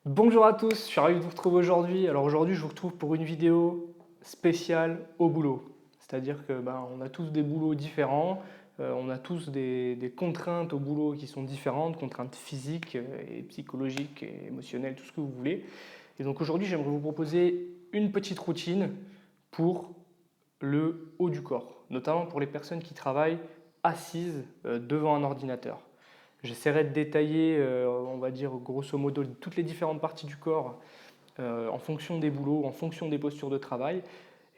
Bonjour à tous, je suis ravi de vous retrouver aujourd'hui. Alors aujourd'hui, je vous retrouve pour une vidéo spéciale au boulot. C'est-à-dire que on a tous des boulots différents, on a tous des contraintes au boulot qui sont différentes, contraintes physiques et psychologiques et émotionnelles, tout ce que vous voulez. Et donc aujourd'hui, j'aimerais vous proposer une petite routine pour le haut du corps, notamment pour les personnes qui travaillent assises devant un ordinateur. J'essaierai de détailler, on va dire grosso modo, toutes les différentes parties du corps en fonction des boulots, en fonction des postures de travail.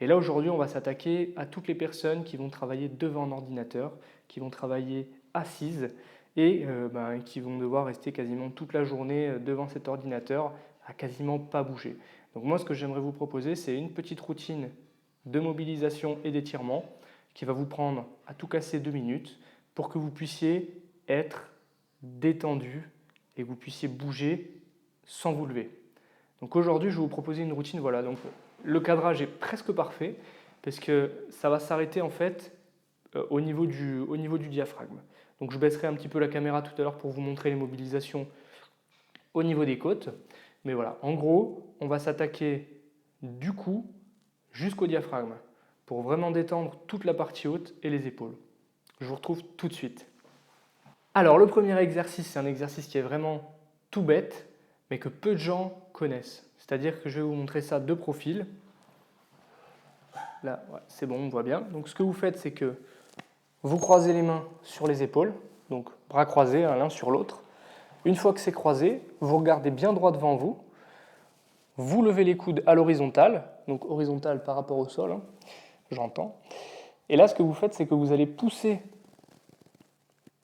Et là, aujourd'hui, on va s'attaquer à toutes les personnes qui vont travailler devant un ordinateur, qui vont travailler assises et qui vont devoir rester quasiment toute la journée devant cet ordinateur à quasiment pas bouger. Donc moi, ce que j'aimerais vous proposer, c'est une petite routine de mobilisation et d'étirement qui va vous prendre à tout casser 2 minutes pour que vous puissiez être détendu et que vous puissiez bouger sans vous lever. Donc aujourd'hui, je vais vous proposer une routine. Voilà, donc le cadrage est presque parfait parce que ça va s'arrêter en fait au niveau du diaphragme. Donc je baisserai un petit peu la caméra tout à l'heure pour vous montrer les mobilisations au niveau des côtes. Mais voilà, en gros, on va s'attaquer du cou jusqu'au diaphragme pour vraiment détendre toute la partie haute et les épaules. Je vous retrouve tout de suite. Alors le premier exercice, c'est un exercice qui est vraiment tout bête, mais que peu de gens connaissent. C'est-à-dire que je vais vous montrer ça de profil. Là, ouais, c'est bon, on voit bien. Donc ce que vous faites, c'est que vous croisez les mains sur les épaules, donc bras croisés l'un sur l'autre. Une fois que c'est croisé, vous regardez bien droit devant vous. Vous levez les coudes à l'horizontale, donc horizontale par rapport au sol, j'entends. Et là, ce que vous faites, c'est que vous allez pousser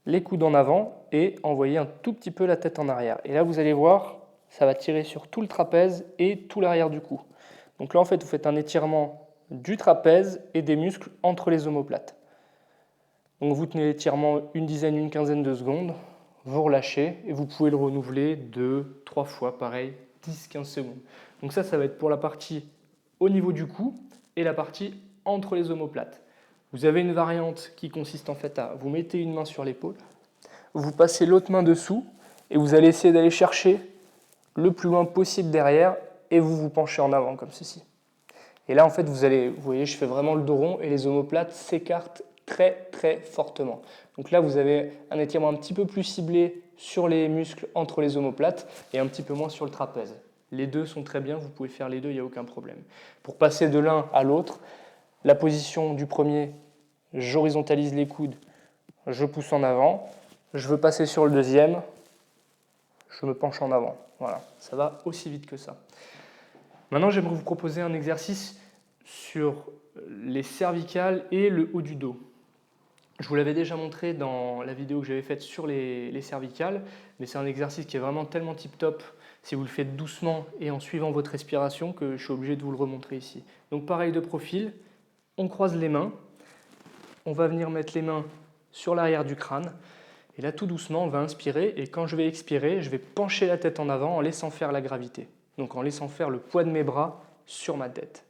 les coudes en avant et envoyer un tout petit peu la tête en arrière. Et là, vous allez voir, ça va tirer sur tout le trapèze et tout l'arrière du cou. Donc là, en fait, vous faites un étirement du trapèze et des muscles entre les omoplates. Donc vous tenez l'étirement une dizaine, une quinzaine de secondes, vous relâchez et vous pouvez le renouveler 2, 3 fois, pareil, 10-15 secondes. Donc ça va être pour la partie au niveau du cou et la partie entre les omoplates. Vous avez une variante qui consiste en fait à vous mettez une main sur l'épaule, vous passez l'autre main dessous et vous allez essayer d'aller chercher le plus loin possible derrière et vous vous penchez en avant comme ceci. Et là en fait vous voyez je fais vraiment le dos rond et les omoplates s'écartent très très fortement. Donc là vous avez un étirement un petit peu plus ciblé sur les muscles entre les omoplates et un petit peu moins sur le trapèze. Les deux sont très bien, vous pouvez faire les deux, il n'y a aucun problème. Pour passer de l'un à l'autre, la position du premier, j'horizontalise les coudes, je pousse en avant. Je veux passer sur le deuxième, je me penche en avant. Voilà, ça va aussi vite que ça. Maintenant, j'aimerais vous proposer un exercice sur les cervicales et le haut du dos. Je vous l'avais déjà montré dans la vidéo que j'avais faite sur les cervicales, mais c'est un exercice qui est vraiment tellement tip-top si vous le faites doucement et en suivant votre respiration que je suis obligé de vous le remontrer ici. Donc pareil de profil, on croise les mains, on va venir mettre les mains sur l'arrière du crâne, et là tout doucement on va inspirer, et quand je vais expirer, je vais pencher la tête en avant en laissant faire la gravité. Donc en laissant faire le poids de mes bras sur ma tête.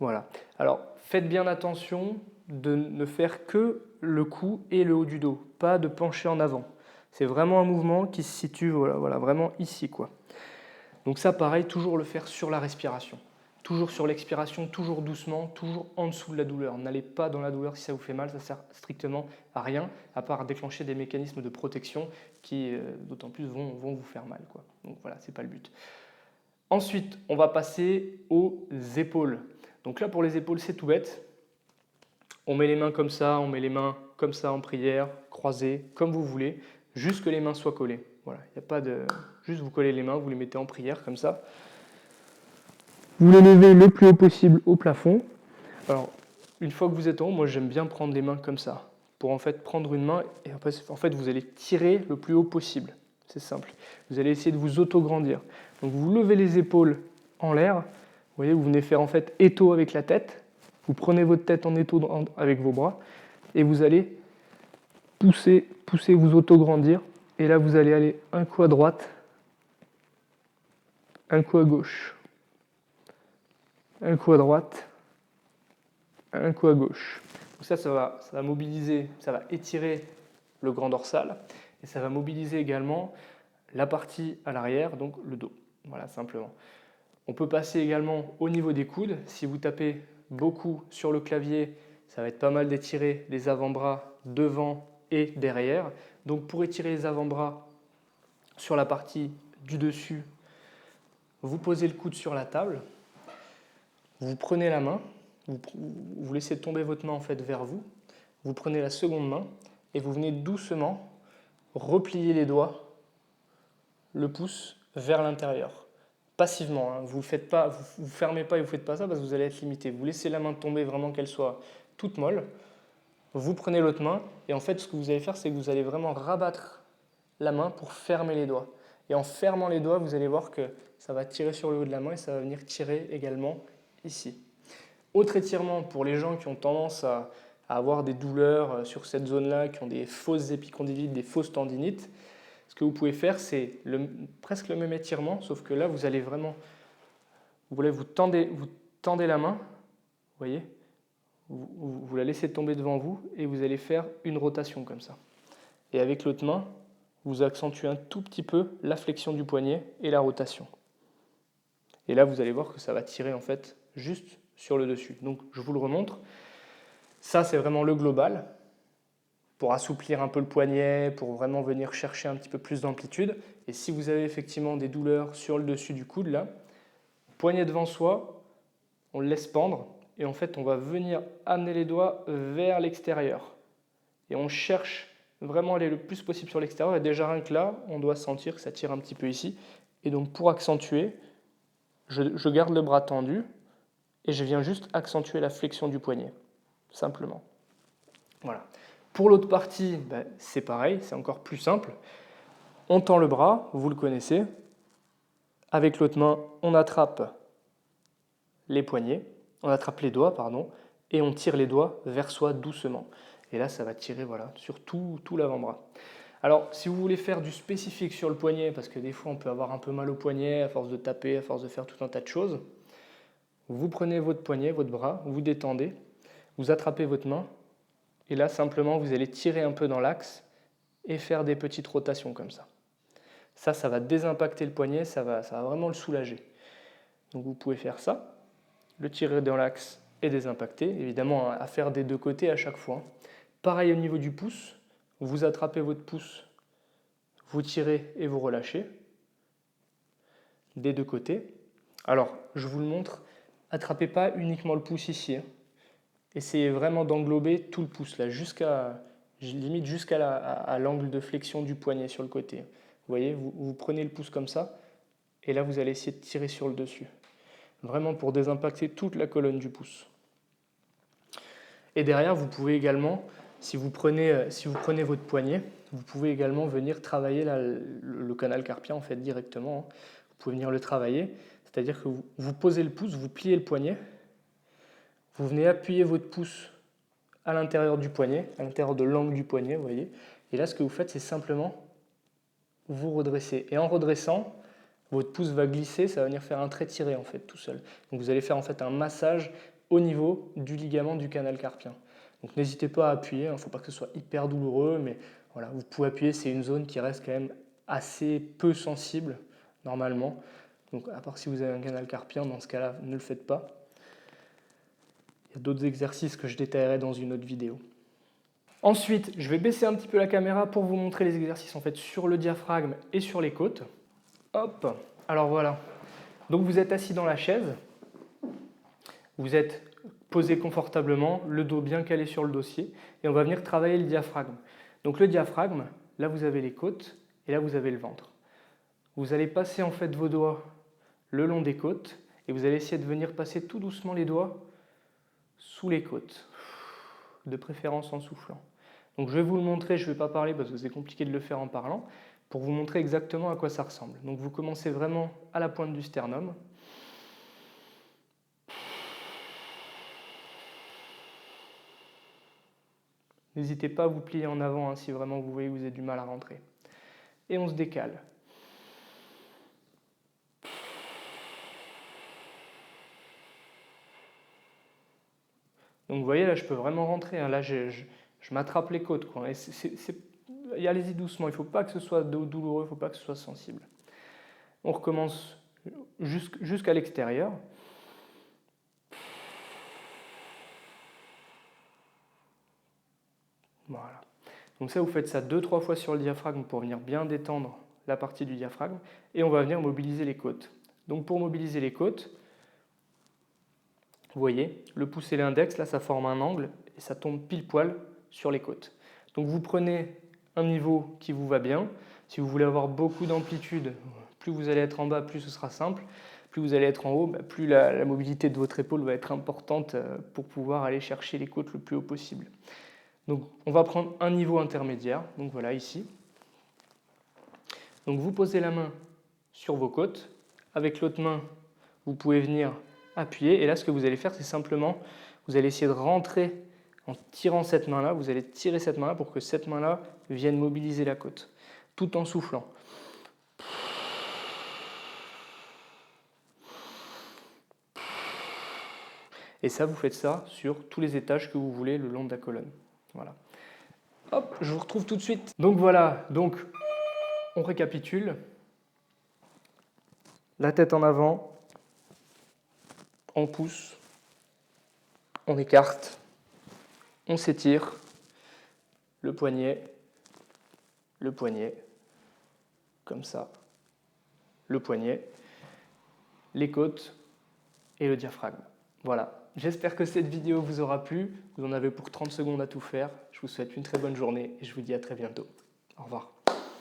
Voilà. Alors, faites bien attention de ne faire que le cou et le haut du dos, pas de pencher en avant. C'est vraiment un mouvement qui se situe voilà, vraiment ici, quoi. Donc ça, pareil, toujours le faire sur la respiration. Toujours sur l'expiration, toujours doucement, toujours en dessous de la douleur. N'allez pas dans la douleur si ça vous fait mal, ça sert strictement à rien, à part déclencher des mécanismes de protection qui, d'autant plus, vont vous faire mal, quoi. Donc voilà, c'est pas le but. Ensuite, on va passer aux épaules. Donc là, pour les épaules, c'est tout bête. On met les mains comme ça, on met les mains comme ça en prière, croisées, comme vous voulez, juste que les mains soient collées. Voilà, il n'y a pas de... Juste vous collez les mains, vous les mettez en prière comme ça. Vous les levez le plus haut possible au plafond. Alors, une fois que vous êtes en haut, moi j'aime bien prendre les mains comme ça, pour en fait prendre une main et après, en fait vous allez tirer le plus haut possible. C'est simple. Vous allez essayer de vous auto-grandir. Donc vous levez les épaules en l'air. Vous voyez, vous venez faire en fait étau avec la tête. Vous prenez votre tête en étau avec vos bras et vous allez pousser, vous auto-grandir. Et là, vous allez aller un coup à droite, un coup à gauche. un coup à droite, un coup à gauche. Donc ça va mobiliser, ça va étirer le grand dorsal et ça va mobiliser également la partie à l'arrière, donc le dos. Voilà, simplement. On peut passer également au niveau des coudes. Si vous tapez beaucoup sur le clavier, ça va être pas mal d'étirer les avant-bras devant et derrière. Donc pour étirer les avant-bras sur la partie du dessus, vous posez le coude sur la table, vous prenez la main, vous laissez tomber votre main en fait vers vous, vous prenez la seconde main et vous venez doucement replier les doigts, le pouce vers l'intérieur. Passivement, hein. Vous ne fermez pas et vous ne faites pas ça parce que vous allez être limité. Vous laissez la main tomber vraiment qu'elle soit toute molle. Vous prenez l'autre main et en fait ce que vous allez faire c'est que vous allez vraiment rabattre la main pour fermer les doigts. Et en fermant les doigts, vous allez voir que ça va tirer sur le haut de la main et ça va venir tirer également ici. Autre étirement pour les gens qui ont tendance à avoir des douleurs sur cette zone-là, qui ont des fausses épicondylites, des fausses tendinites, ce que vous pouvez faire, c'est presque le même étirement, sauf que là, vous allez vraiment, vous tendez la main, vous voyez, vous la laissez tomber devant vous et vous allez faire une rotation comme ça. Et avec l'autre main, vous accentuez un tout petit peu la flexion du poignet et la rotation. Et là, vous allez voir que ça va tirer en fait juste sur le dessus. Donc, je vous le remontre. Ça, c'est vraiment le global pour assouplir un peu le poignet, pour vraiment venir chercher un petit peu plus d'amplitude. Et si vous avez effectivement des douleurs sur le dessus du coude, là, poignet devant soi, on le laisse pendre et en fait, on va venir amener les doigts vers l'extérieur. Et on cherche vraiment à aller le plus possible sur l'extérieur. Et déjà, rien que là, on doit sentir que ça tire un petit peu ici. Et donc, pour accentuer, je garde le bras tendu et je viens juste accentuer la flexion du poignet, simplement. Voilà. Pour l'autre partie, c'est pareil, c'est encore plus simple. On tend le bras, vous le connaissez. Avec l'autre main, on attrape les poignets, on attrape les doigts, pardon, et on tire les doigts vers soi doucement. Et là, ça va tirer voilà, sur tout l'avant-bras. Alors, si vous voulez faire du spécifique sur le poignet, parce que des fois, on peut avoir un peu mal au poignet à force de taper, à force de faire tout un tas de choses, vous prenez votre poignet, votre bras, vous détendez, vous attrapez votre main, et là, simplement, vous allez tirer un peu dans l'axe et faire des petites rotations comme ça. Ça va désimpacter le poignet, ça va vraiment le soulager. Donc vous pouvez faire ça, le tirer dans l'axe et désimpacter, évidemment à faire des deux côtés à chaque fois. Pareil au niveau du pouce, vous attrapez votre pouce, vous tirez et vous relâchez, des deux côtés. Alors, je vous le montre, attrapez pas uniquement le pouce ici, hein. Essayez vraiment d'englober tout le pouce, là, limite jusqu'à l'angle de flexion du poignet sur le côté. Vous voyez, vous prenez le pouce comme ça, et là vous allez essayer de tirer sur le dessus. Vraiment pour désimpacter toute la colonne du pouce. Et derrière, vous pouvez également, si vous prenez votre poignet, vous pouvez également venir travailler le canal carpien en fait directement, hein. Vous pouvez venir le travailler, c'est-à-dire que vous posez le pouce, vous pliez le poignet, vous venez appuyer votre pouce à l'intérieur du poignet, à l'intérieur de l'angle du poignet, vous voyez. Et là, ce que vous faites, c'est simplement vous redresser. Et en redressant, votre pouce va glisser, ça va venir faire un trait tiré en fait tout seul. Donc vous allez faire en fait un massage au niveau du ligament du canal carpien. Donc n'hésitez pas à appuyer, il ne faut pas que ce soit hyper douloureux, mais voilà, vous pouvez appuyer, c'est une zone qui reste quand même assez peu sensible normalement. Donc à part si vous avez un canal carpien, dans ce cas-là, ne le faites pas. Il y a d'autres exercices que je détaillerai dans une autre vidéo. Ensuite, je vais baisser un petit peu la caméra pour vous montrer les exercices en fait sur le diaphragme et sur les côtes. Hop, alors voilà. Donc vous êtes assis dans la chaise, vous êtes posé confortablement, le dos bien calé sur le dossier, et on va venir travailler le diaphragme. Donc le diaphragme, là vous avez les côtes et là vous avez le ventre. Vous allez passer en fait vos doigts le long des côtes et vous allez essayer de venir passer tout doucement les doigts sous les côtes, de préférence en soufflant. Donc je vais vous le montrer, je ne vais pas parler parce que c'est compliqué de le faire en parlant, pour vous montrer exactement à quoi ça ressemble. Donc vous commencez vraiment à la pointe du sternum. N'hésitez pas à vous plier en avant hein, si vraiment vous voyez que vous avez du mal à rentrer. Et on se décale. Donc vous voyez, là, je peux vraiment rentrer. Hein. Là, je m'attrape les côtes, quoi. Et allez-y doucement, il ne faut pas que ce soit douloureux, il ne faut pas que ce soit sensible. On recommence jusqu'à l'extérieur. Voilà. Donc ça, vous faites ça 2-3 fois sur le diaphragme pour venir bien détendre la partie du diaphragme. Et on va venir mobiliser les côtes. Donc pour mobiliser les côtes, vous voyez, le pouce et l'index, là, ça forme un angle et ça tombe pile poil sur les côtes. Donc vous prenez un niveau qui vous va bien. Si vous voulez avoir beaucoup d'amplitude, plus vous allez être en bas, plus ce sera simple. Plus vous allez être en haut, plus la mobilité de votre épaule va être importante pour pouvoir aller chercher les côtes le plus haut possible. Donc on va prendre un niveau intermédiaire, donc voilà ici. Donc vous posez la main sur vos côtes, avec l'autre main vous pouvez venir appuyer, et là ce que vous allez faire c'est simplement, vous allez essayer de rentrer en tirant cette main là, vous allez tirer cette main là pour que cette main là vienne mobiliser la côte, tout en soufflant. Et ça, vous faites ça sur tous les étages que vous voulez le long de la colonne. Voilà. Hop, je vous retrouve tout de suite. Donc voilà, donc on récapitule. La tête en avant, on pousse, on écarte, on s'étire, le poignet, comme ça, le poignet, les côtes et le diaphragme. Voilà. J'espère que cette vidéo vous aura plu. Vous en avez pour 30 secondes à tout faire. Je vous souhaite une très bonne journée et je vous dis à très bientôt. Au revoir.